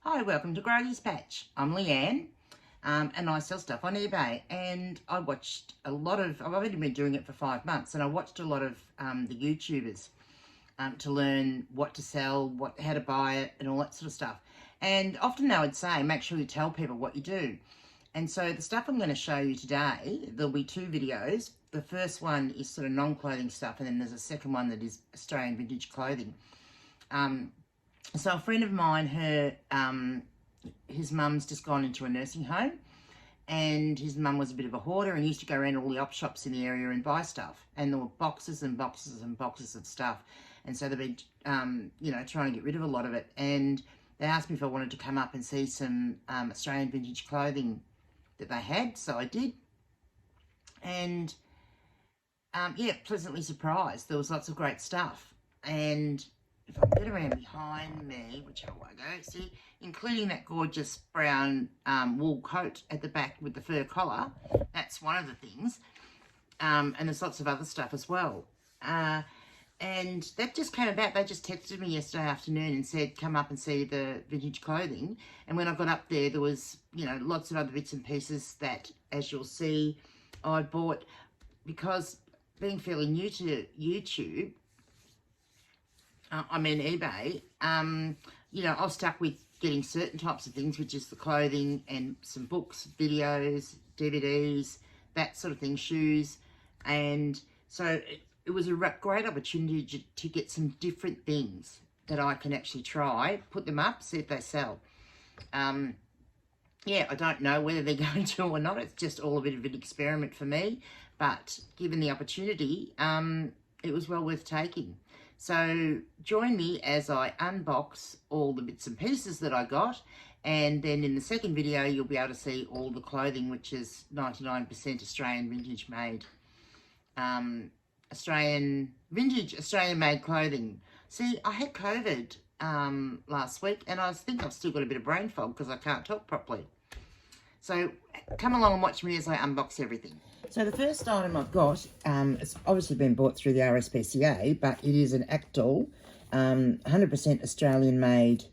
Hi, welcome to Growly's Patch. I'm Leanne, and I sell stuff on eBay. And I watched a lot of, I've only been doing it for 5 months, and I watched a lot of the YouTubers to learn what to sell, how to buy it, and all that sort of stuff. And often they would say, make sure you tell people what you do. And so the stuff I'm going to show you today, there'll be 2 videos. The first one is sort of non-clothing stuff, and then there's a second one that is Australian vintage clothing. So a friend of mine, his mum's just gone into a nursing home, and his mum was a bit of a hoarder and used to go around all the op shops in the area and buy stuff. And there were boxes and boxes and boxes of stuff. And so they've been, trying to get rid of a lot of it. And they asked me if I wanted to come up and see some Australian vintage clothing that they had. So I did. And, pleasantly surprised. There was lots of great stuff. And if I get around behind me, whichever way I go, see, including that gorgeous brown wool coat at the back with the fur collar, that's one of the things. And there's lots of other stuff as well. And that just came about. They just texted me yesterday afternoon and said, come up and see the vintage clothing. And when I got up there, there was, lots of other bits and pieces that, as you'll see, I bought because being fairly new to YouTube, eBay, I was stuck with getting certain types of things, which is the clothing and some books, videos, DVDs, that sort of thing, shoes. And so it was a great opportunity to get some different things that I can actually try, put them up, see if they sell. I don't know whether they're going to or not. It's just all a bit of an experiment for me. But given the opportunity, it was well worth taking. So join me as I unbox all the bits and pieces that I got, and then in the second video you'll be able to see all the clothing, which is 99% Australian vintage made. Australian made clothing. See, I had COVID last week, and I think I've still got a bit of brain fog because I can't talk properly. So come along and watch me as I unbox everything. So the first item I've got, it's obviously been bought through the RSPCA, but it is an Actol, 100% Australian made,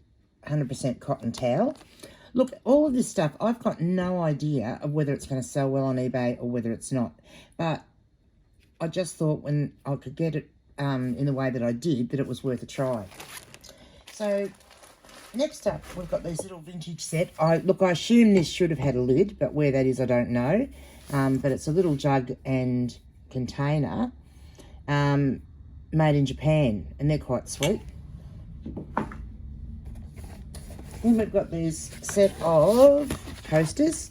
100% cotton towel. Look, all of this stuff, I've got no idea of whether it's going to sell well on eBay or whether it's not. But I just thought when I could get it in the way that I did, that it was worth a try. So next up, we've got this little vintage set. I assume this should have had a lid, but where that is, I don't know. But it's a little jug and container made in Japan, and they're quite sweet. Then we've got this set of coasters,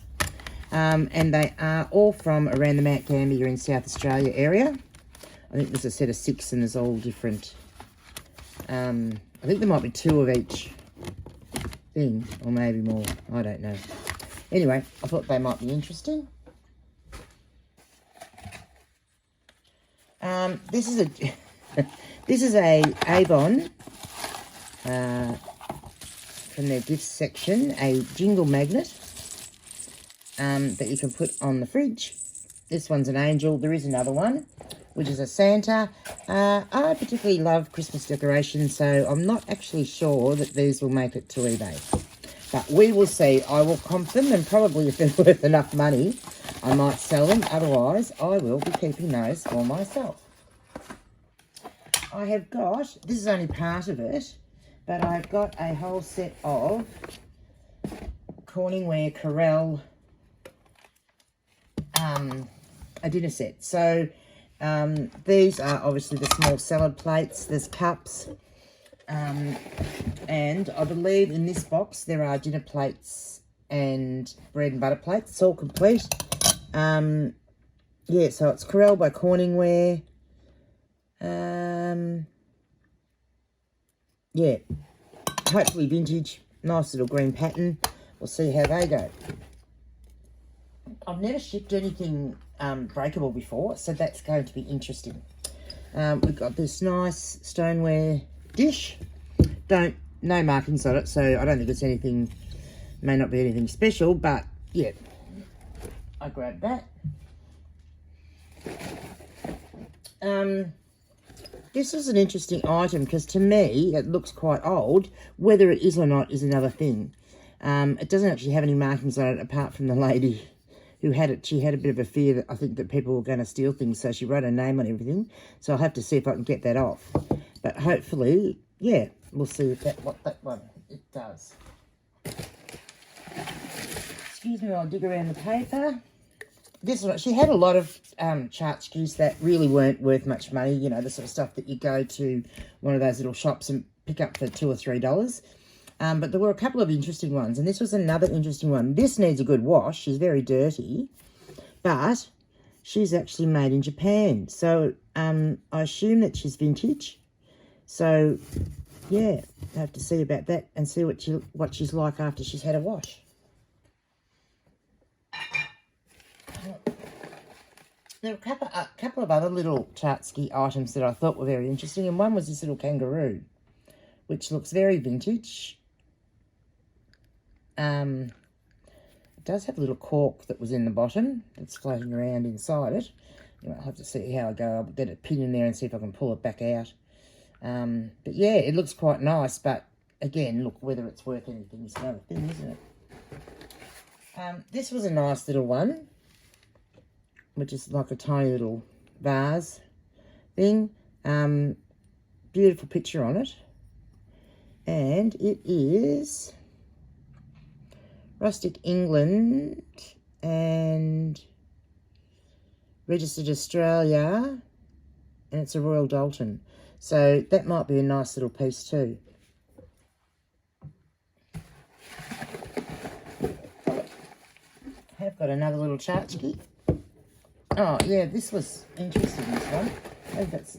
and they are all from around the Mount Gambier in South Australia area. I think there's a set of 6 and there's all different. I think there might be 2 of each thing, or maybe more. I don't know. Anyway, I thought they might be interesting. This is a Avon from their gift section, a jingle magnet that you can put on the fridge. This one's an angel. There is another one, which is a Santa. I particularly love Christmas decorations, so I'm not actually sure that these will make it to eBay. But we will see. I will comp them, and probably if they're worth enough money, I might sell them. Otherwise, I will be keeping those for myself. I have got, this is only part of it, but I've got a whole set of Corningware Corelle, a dinner set. So these are obviously the small salad plates. There's cups, and I believe in this box there are dinner plates and bread and butter plates. It's all complete. So it's Corelle by Corningware. Hopefully vintage, nice little green pattern. We'll see how they go. I've never shipped anything breakable before, so that's going to be interesting. We've got this nice stoneware dish. No markings on it, so I don't think it's anything, may not be anything special, but yeah, I grabbed that. This is an interesting item because to me it looks quite old. Whether it is or not is another thing. It doesn't actually have any markings on it apart from the lady who had it. She had a bit of a fear that I think that people were going to steal things, so she wrote her name on everything. So I'll have to see if I can get that off. But hopefully, yeah, we'll see if what that one it does. Excuse me while I dig around the paper. This one, she had a lot of tchotchkes that really weren't worth much money. You know, the sort of stuff that you go to one of those little shops and pick up for $2 or $3. But there were a couple of interesting ones, and this was another interesting one. This needs a good wash. She's very dirty, but she's actually made in Japan. So I assume that she's vintage. So, yeah, I have to see about that and see what she's like after she's had a wash. There were a couple of other little tchotchke items that I thought were very interesting, and one was this little kangaroo, which looks very vintage. It does have a little cork that was in the bottom that's floating around inside it. You know, I'll have to see how I go. I'll get a pin in there and see if I can pull it back out. But yeah, it looks quite nice, but again, look, whether it's worth anything is another thing, isn't it? This was a nice little one, which is like a tiny little vase thing. Beautiful picture on it. And it is Rustic England and Registered Australia, and it's a Royal Dalton. So that might be a nice little piece too. I've got another little tchotchke. Oh, yeah, this was interesting, this one. Oh, that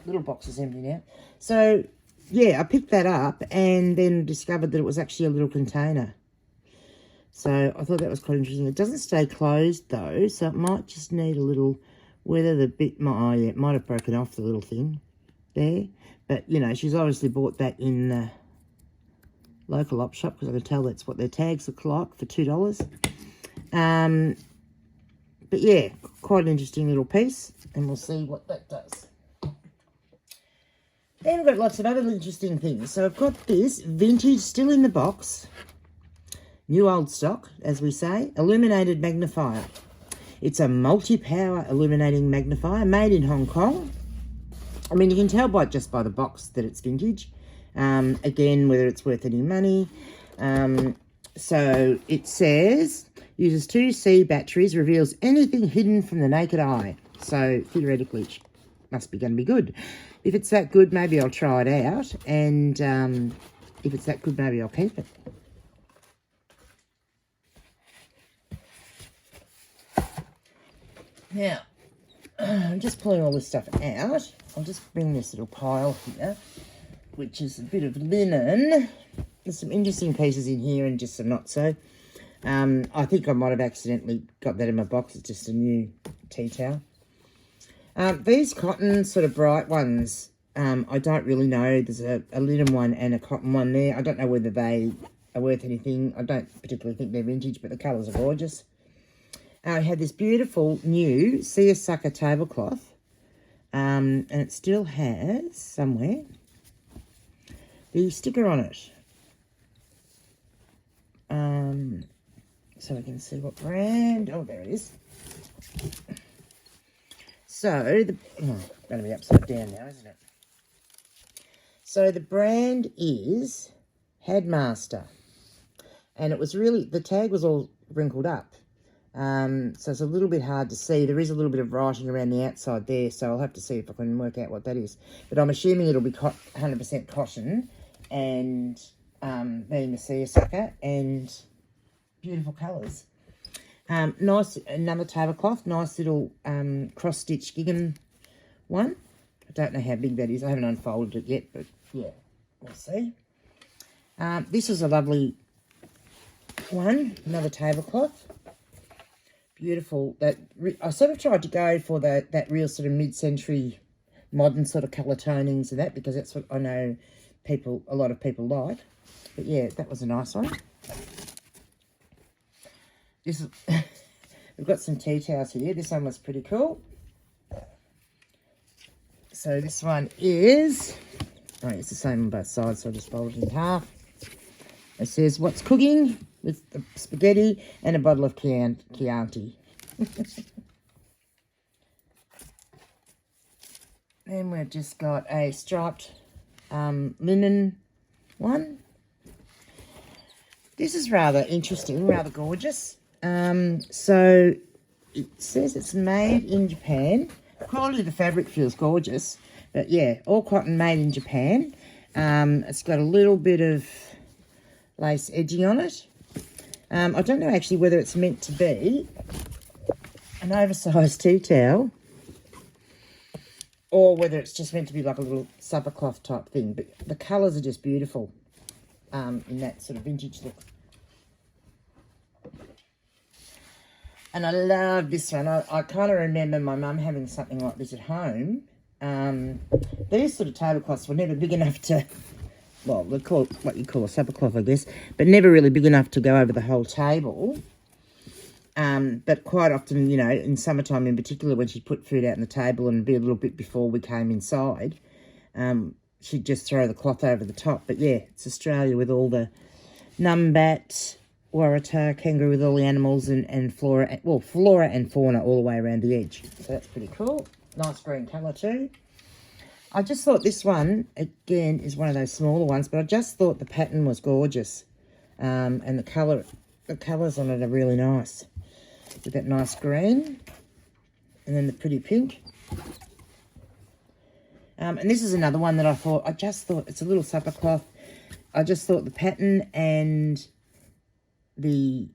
little box is empty now. So, yeah, I picked that up and then discovered that it was actually a little container. So, I thought that was quite interesting. It doesn't stay closed, though, so it might just need a little, whether the bit might, oh, yeah, it might have broken off the little thing there. But, you know, she's obviously bought that in the local op shop because I can tell that's what their tags look like for $2. But yeah, quite an interesting little piece, and we'll see what that does. Then we've got lots of other interesting things. So I've got this vintage, still in the box, new old stock, as we say, illuminated magnifier. It's a multi-power illuminating magnifier made in Hong Kong. I mean, you can tell just by the box that it's vintage. Again, whether it's worth any money. So it says, uses 2C batteries, reveals anything hidden from the naked eye. So theoretically, it must be going to be good. If it's that good, maybe I'll try it out. And if it's that good, maybe I'll keep it. Now, I'm just pulling all this stuff out. I'll just bring this little pile here, which is a bit of linen. There's some interesting pieces in here and just some not so. I think I might have accidentally got that in my box. It's just a new tea towel. These cotton sort of bright ones, I don't really know. There's a linen one and a cotton one there. I don't know whether they are worth anything. I don't particularly think they're vintage, but the colours are gorgeous. I had this beautiful new seersucker tablecloth, and it still has somewhere the sticker on it. So we can see what brand. Oh, there it is. So, going to be upside down now, isn't it? So, the brand is Headmaster. And it was really, the tag was all wrinkled up. So, it's a little bit hard to see. There is a little bit of writing around the outside there, so I'll have to see if I can work out what that is. But I'm assuming it'll be 100% cotton and being the seersucker and beautiful colours. Nice, another tablecloth, nice little cross-stitch gingham one. I don't know how big that is. I haven't unfolded it yet, but yeah, we'll see. This is a lovely one, another tablecloth. Beautiful. That I sort of tried to go for that real sort of mid-century modern sort of colour tonings and that, because that's what I know a lot of people like. But yeah, that was a nice one. This is, we've got some tea towels here. This one was pretty cool. So this one is, oh, it's the same on both sides, so I just fold it in half. It says, what's cooking? With the spaghetti and a bottle of Chianti. Then we've just got a striped linen one. This is rather interesting, rather gorgeous. So it says it's made in Japan. The quality of the fabric feels gorgeous. But yeah, all cotton made in Japan. It's got a little bit of lace edging on it. I don't know actually whether it's meant to be an oversized tea towel or whether it's just meant to be like a little supper cloth type thing. But the colours are just beautiful in that sort of vintage look. And I love this one. I kind of remember my mum having something like this at home. These sort of tablecloths were never big enough to, well, they call it what you call a supper cloth, I guess, but never really big enough to go over the whole table. But quite often, you know, in summertime in particular, when she'd put food out on the table and be a little bit before we came inside, she'd just throw the cloth over the top. But yeah, it's Australia with all the numbat, waratah, kangaroo with all the animals and flora, well, flora and fauna all the way around the edge. So that's pretty cool. Nice green colour too. I just thought this one, again, is one of those smaller ones, but I just thought the pattern was gorgeous. And the colours on it are really nice. With that nice green. And then the pretty pink. And this is another one that I just thought, it's a little supper cloth. I just thought the pattern and the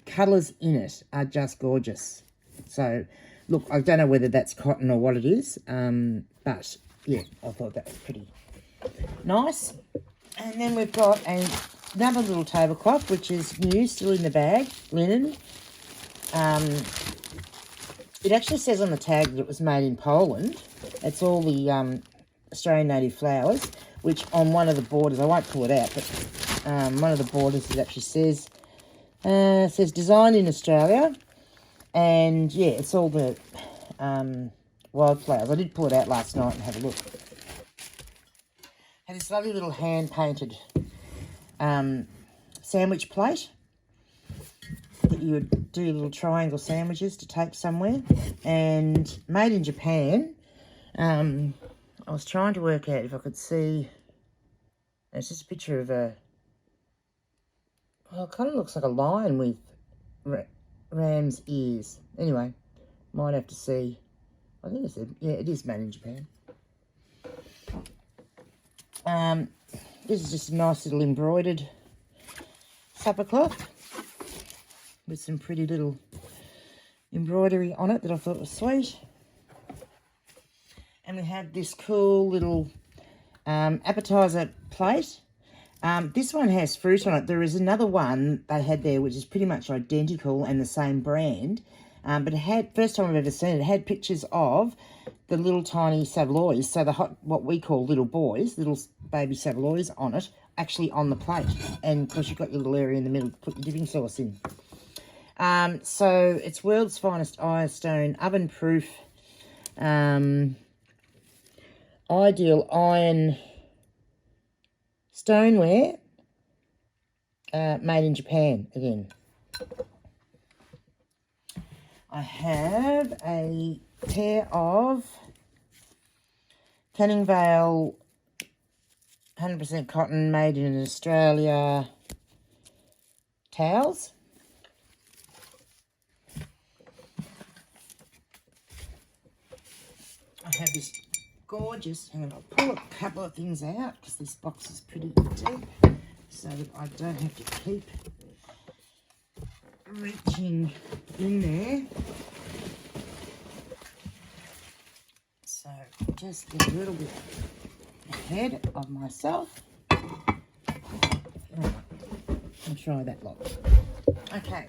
colours in it are just gorgeous. So, look, I don't know whether that's cotton or what it is, but yeah, I thought that was pretty nice. And then we've got another little tablecloth, which is new, still in the bag, linen. It actually says on the tag that it was made in Poland. It's all the Australian native flowers, which on one of the borders, I won't pull it out, but one of the borders it actually says designed in Australia. And yeah, it's all the wildflowers. I did pull it out last night and have a look. Had this lovely little hand-painted sandwich plate that you would do little triangle sandwiches to take somewhere. And made in Japan. I was trying to work out if I could see. It's just a picture of a, well, it kind of looks like a lion with ram's ears. Anyway, might have to see. I think it's, yeah, it is made in Japan. This is just a nice little embroidered supper cloth with some pretty little embroidery on it that I thought was sweet. And we have this cool little appetizer plate. This one has fruit on it. There is another one they had there which is pretty much identical and the same brand. But it had, first time I've ever seen it, it had pictures of the little tiny saveloys. So the what we call little boys, little baby saveloys on it, actually on the plate. And of course you've got your little area in the middle to put your dipping sauce in. So it's world's finest ironstone, oven-proof, ideal iron stoneware, made in Japan again. I have a pair of Canning Vale 100% cotton made in Australia towels. I have this gorgeous, hang on, I'll pull a couple of things out because this box is pretty deep so that I don't have to keep reaching in there. So just get a little bit ahead of myself. Right, I'll try that lot. Okay,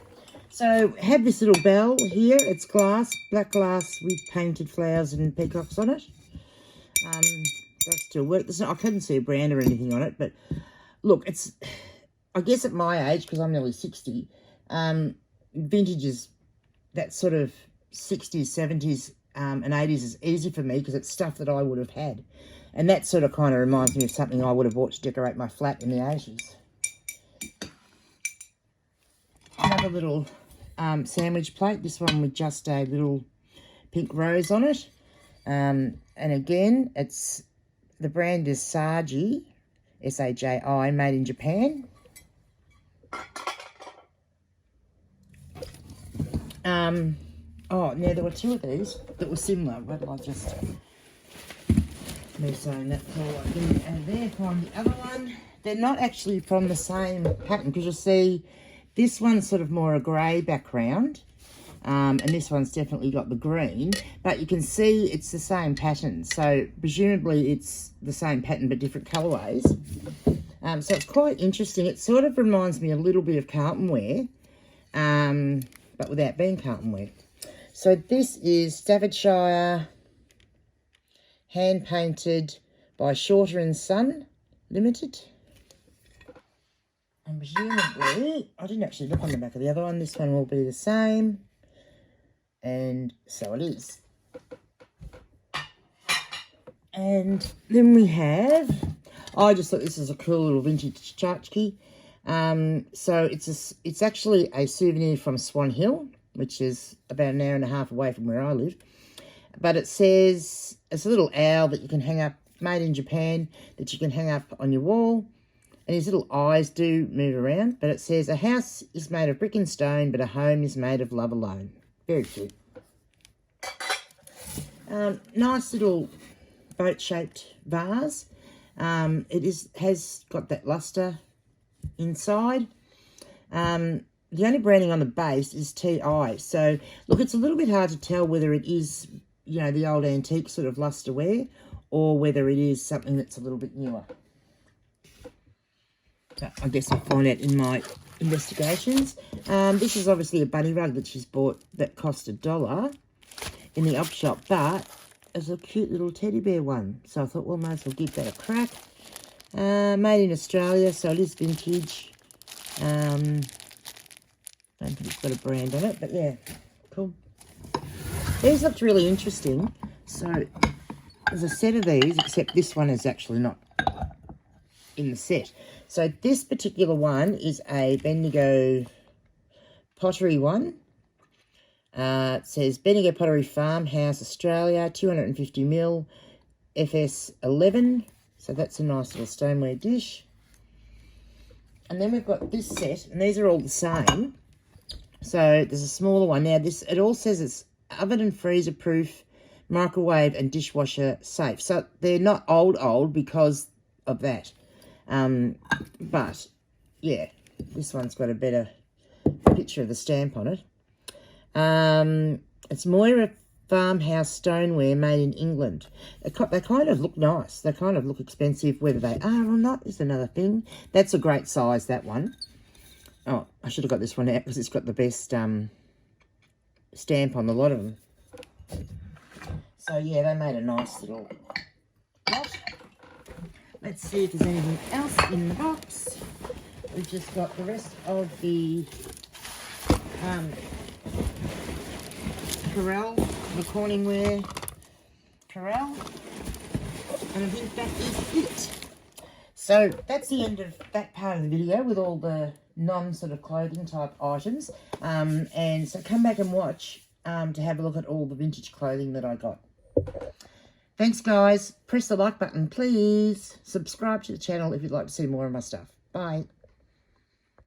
so have this little bell here. It's glass, black glass with painted flowers and peacocks on it. That still works. I couldn't see a brand or anything on it, but look, it's, I guess at my age, because I'm nearly 60, vintage is that sort of 60s, 70s and 80s is easy for me because it's stuff that I would have had. And that sort of kind of reminds me of something I would have bought to decorate my flat in the 80s. Another little sandwich plate. This one with just a little pink rose on it. And again, the brand is Saji, S-A-J-I, made in Japan. Oh, now there were two of these that were similar, but I just move saying that and there from the other one. They're not actually from the same pattern, because you'll see this one's sort of more a grey background, and this one's definitely got the green, but you can see it's the same pattern, so presumably it's the same pattern but different colourways. So it's quite interesting. It sort of reminds me a little bit of Carlton wear, but without being Carlton wear. So this is Staffordshire, hand painted by Shorter and Son Limited. And presumably, I didn't actually look on the back of the other one. This one will be the same. And so it is. And then we have, I just thought this is a cool little vintage tchotchke. So it's actually a souvenir from Swan Hill, which is about an hour and a half away from where I live. But it says, it's a little owl that you can hang up, made in Japan, that you can hang up on your wall. And his little eyes do move around. But it says, a house is made of brick and stone, but a home is made of love alone. Very cute. Nice little boat-shaped vase. It has got that lustre inside. The only branding on the base is TI. So, look, it's a little bit hard to tell whether it is, you know, the old antique sort of lustreware or whether it is something that's a little bit newer. But I guess I'll find out in my investigations. This is obviously a bunny rug that she's bought that cost $1 in the op shop, but it's a cute little teddy bear one. So I thought, well, might as well give that a crack. Made in Australia, so it is vintage. I don't think it's got a brand on it, but yeah, cool. These looked really interesting. So there's a set of these, except this one is actually not in the set. So this particular one is a Bendigo pottery one. It says Bendigo Pottery Farmhouse, Australia, 250ml, FS11. So that's a nice little stoneware dish. And then we've got this set, and these are all the same. So there's a smaller one. Now this, it all says it's oven and freezer proof, microwave and dishwasher safe. So they're not old because of that. But yeah, this one's got a better picture of the stamp on it. It's Moira Farmhouse Stoneware made in England. They kind of look nice. They kind of look expensive. Whether they are or not is another thing. That's a great size, that one. Oh, I should have got this one out because it's got the best stamp on a lot of them. So yeah, they made a nice little lot. Let's see if there's anything else in the box. We've just got the rest of the Corelle, the Corningware Corelle, and I think that is it. So that's the end of that part of the video with all the non-sort of clothing type items. And so come back and watch to have a look at all the vintage clothing that I got. Thanks, guys. Press the like button, please. Subscribe to the channel if you'd like to see more of my stuff. Bye.